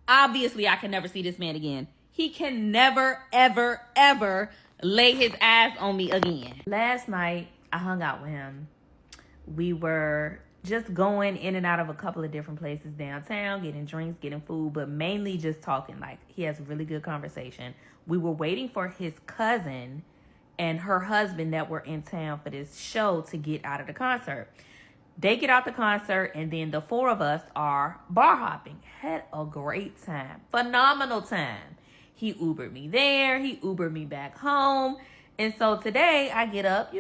Obviously, I can never see this man again. He can never, ever, ever lay his eyes on me again. Last night, I hung out with him. We were just going in and out of a couple of different places downtown, getting drinks, getting food, but mainly just talking. Like, he has a really good conversation. We were waiting for his cousin and her husband that were in town for this show to get out of the concert. They get out the concert, and then the four of us are bar hopping. Had a great time. Phenomenal time. He Ubered me there. He Ubered me back home. And so today I get up,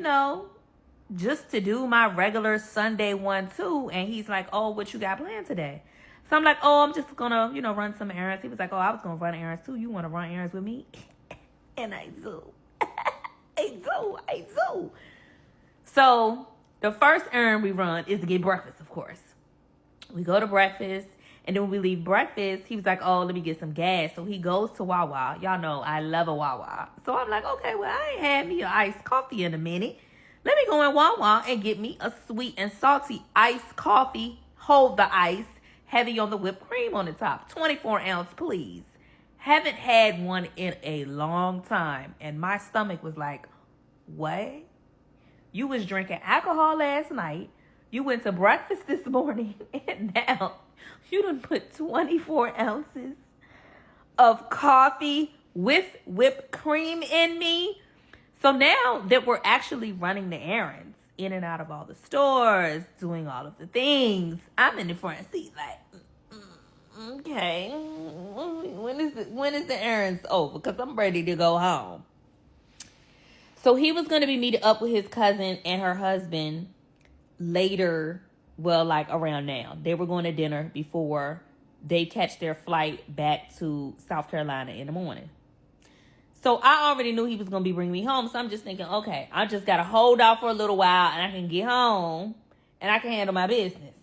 just to do my regular Sunday 1-2. And he's like, oh, what you got planned today? So I'm like, oh, I'm just going to, run some errands. He was like, oh, I was going to run errands too. You want to run errands with me? And I do. I do. So the first errand we run is to get breakfast, of course. We go to breakfast. And then when we leave breakfast, he was like, oh, let me get some gas. So he goes to Wawa. Y'all know I love a Wawa. So I'm like, okay, well, I ain't had me an iced coffee in a minute. Let me go in Wawa and get me a sweet and salty iced coffee. Hold the ice. Heavy on the whipped cream on the top. 24 ounce, please. Haven't had one in a long time. And my stomach was like, what? You was drinking alcohol last night. You went to breakfast this morning. And now you done put 24 ounces of coffee with whipped cream in me. So now that we're actually running the errands in and out of all the stores, doing all of the things, I'm in the front seat like, okay, when is the errands over? Because I'm ready to go home. So he was going to be meeting up with his cousin and her husband later, well, like around now. They were going to dinner before they catch their flight back to South Carolina in the morning. So I already knew he was going to be bringing me home. So I'm just thinking, okay, I just got to hold out for a little while and I can get home and I can handle my business.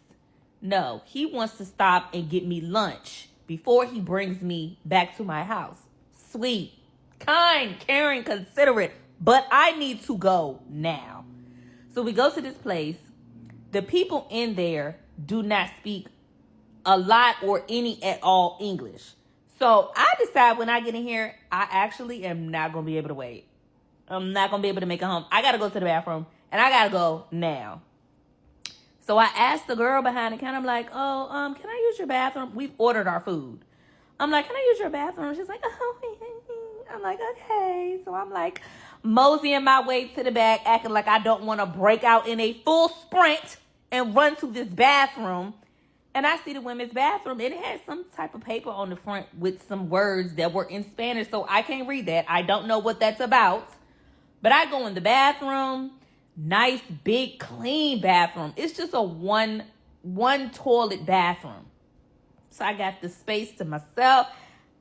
No, he wants to stop and get me lunch before he brings me back to my house. Sweet, kind, caring, considerate, but I need to go now. So we go to this place. The people in there do not speak a lot or any at all English. So I decide when I get in here, I actually am not going to be able to wait. I'm not going to be able to make it home. I got to go to the bathroom and I got to go now. So I asked the girl behind the counter, I'm like, oh, can I use your bathroom? We've ordered our food. I'm like, can I use your bathroom? She's like, oh, I'm like, okay. So I'm like moseying my way to the back, acting like I don't want to break out in a full sprint and run to this bathroom. And I see the women's bathroom, and it had some type of paper on the front with some words that were in Spanish, so I can't read that. I don't know what that's about. But I go in the bathroom, nice, big, clean bathroom. It's just a one toilet bathroom. So I got the space to myself.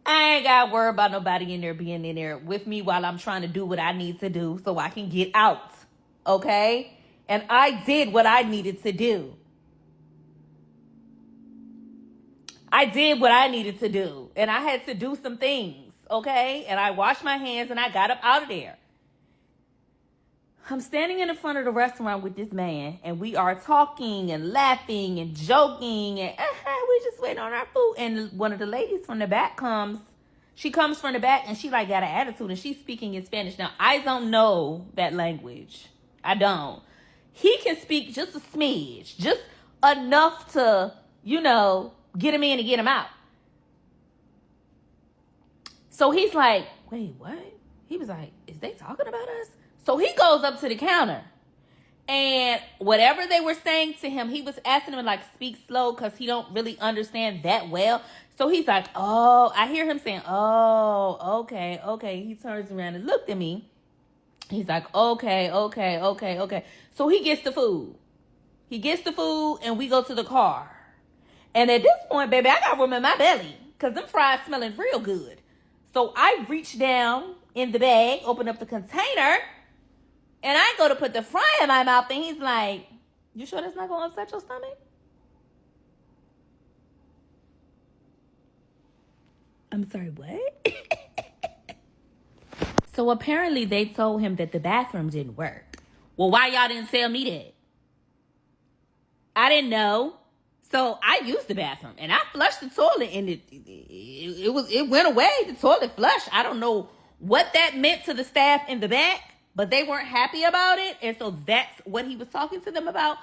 I ain't got to worry about nobody in there being in there with me while I'm trying to do what I need to do so I can get out, okay? And I did what I needed to do. I did what I needed to do. And I had to do some things, okay? And I washed my hands and I got up out of there. I'm standing in the front of the restaurant with this man. And we are talking and laughing and joking. And we just waiting on our food. And one of the ladies from the back comes. She comes from the back and she like got an attitude. And she's speaking in Spanish. Now, I don't know that language. I don't. He can speak just a smidge. Just enough to, get him in and get him out. So he's like, wait, what? He was like, is they talking about us? So he goes up to the counter. And whatever they were saying to him, he was asking him like, speak slow because he don't really understand that well. So he's like, oh, I hear him saying, oh, okay. He turns around and looked at me. He's like, okay. So he gets the food. And we go to the car. And at this point, baby, I got room in my belly because them fries smelling real good. So I reach down in the bag, open up the container, and I go to put the fry in my mouth. And he's like, you sure that's not going to upset your stomach? I'm sorry, what? So apparently they told him that the bathroom didn't work. Well, why y'all didn't tell me that? I didn't know. So I used the bathroom and I flushed the toilet and it went away. The toilet flushed. I don't know what that meant to the staff in the back, but they weren't happy about it. And so that's what he was talking to them about.